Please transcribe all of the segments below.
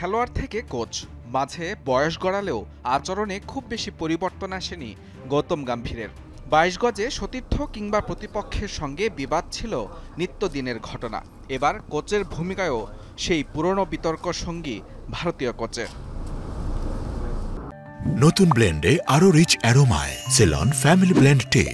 খেলোয়াড় থেকে কোচ, মাঝে বয়স গড়ালেও আচরণে খুব বেশি পরিবর্তন আসেনি গৌতম গম্ভীরের। ২২ গজে সতীর্থ কিংবা প্রতিপক্ষের সঙ্গে বিবাদ ছিল নিত্যদিনের ঘটনা। এবার কোচের ভূমিকায়ও সেই পুরনো বিতর্ক সঙ্গী ভারতীয় কোচের। নতুন ব্লেন্ডে আরো রিচ অ্যারোমায় সেলন ফ্যামিলি ব্লেন্ড টে।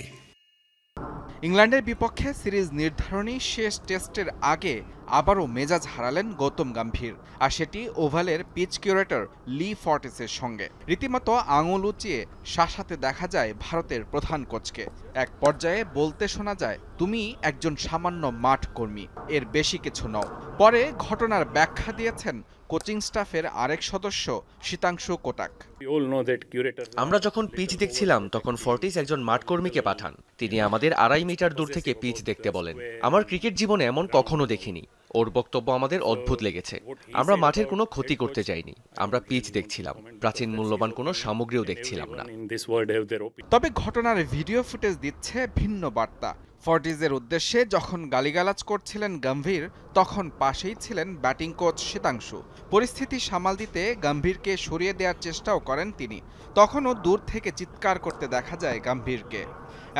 ইংল্যান্ডের বিপক্ষে সিরিজ নির্ধারণী শেষ টেস্টের আগে আবারও মেজাজ হারালেন গৌতম গম্ভীর, আর সেটি ওভালের পিচ কিউরেটর লি ফর্টিসের সঙ্গে। রীতিমতো আঙুল উঁচিয়ে শাসাতে দেখা যায় ভারতের প্রধান কোচকে। এক পর্যায়ে বলতে শোনা যায়, তুমি একজন সামান্য মাঠ কর্মী, এর বেশি কিছু নও। পরে ঘটনার ব্যাখ্যা দিয়েছেন কোচিং স্টাফের আরেক সদস্য শীতাংশু কোটাক। আমরা যখন পিচ দেখছিলাম তখন ফর্টিস একজন মাঠকর্মীকে পাঠান। তিনি আমাদের ২.৫ মিটার দূর থেকে পিচ দেখতে বলেন। আমার ক্রিকেট জীবনে এমন কখনো দেখিনি। ওর বক্তব্য আমাদের অদ্ভুত লেগেছে। আমরা মাঠের কোনো ক্ষতি করতে চাইনি, আমরা পিচ দেখছিলাম, প্রাচীন মূল্যবান কোনো সামগ্রীও দেখছিলাম না। তবে ঘটনার ভিডিও ফুটেজ দিচ্ছে ভিন্ন বার্তা। ফর্টিসের উদ্দেশ্যে যখন গালিগালাজ করছিলেন গম্ভীর, তখন পাশেই ছিলেন ব্যাটিং কোচ শীতাংশু। পরিস্থিতি সামাল দিতে গম্ভীরকে সরিয়ে দেওয়ার চেষ্টাও করেন তিনি। তখনও দূর থেকে চিৎকার করতে দেখা যায় গম্ভীরকে।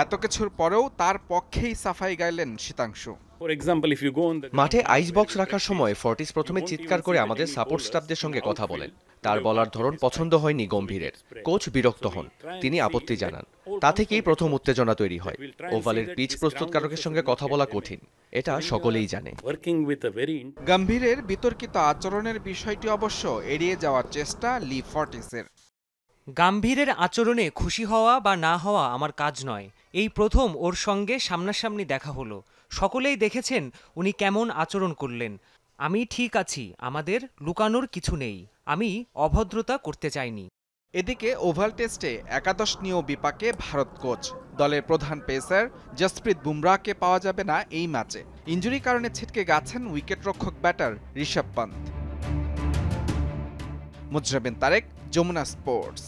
এত কিছুর পরেও তার পক্ষেই সাফাই গাইলেন শীতাংশু। মাঠে আইস বক্স রাখার সময় ফর্টিস প্রথমে চিৎকার করে আমাদের সাপোর্ট স্টাফদের সঙ্গে কথা বলেন। তার বলার ধরন পছন্দ হয়নি গম্ভীরের। কোচ বিরক্ত হন, তিনি আপত্তি জানান। তা থেকেই প্রথম উত্তেজনা তৈরি হয়। ওভালের পিচ প্রস্তুতকারকের সঙ্গে কথা বলা কঠিন, এটা সকলেই জানে। গম্ভীরের বিতর্কিত আচরণের বিষয়টি অবশ্য এড়িয়ে যাওয়ার চেষ্টা লি ফর্টিসের। গম্ভীরের আচরণে খুশি হওয়া বা না হওয়া আমার কাজ নয়। এই প্রথম ওর সঙ্গে সামনাসামনি দেখা হলো। সকলেই দেখেছেন উনি কেমন আচরণ করলেন। আমি ঠিক আছি, আমাদের লুকানোর কিছু নেই। আমি অভদ্রতা করতে চাইনি। এদিকে ওভাল টেস্টে একাদশ নিয়েও বিপাকে ভারত কোচ। দলের প্রধান পেসার জসপ্রীত বুমরাহকে পাওয়া যাবে না এই ম্যাচে। ইনজুরির কারণে ছিটকে গেছেন উইকেটরক্ষক ব্যাটার ঋষভ পান্ত। মুজরাবিন তারেক, যমুনা স্পোর্টস।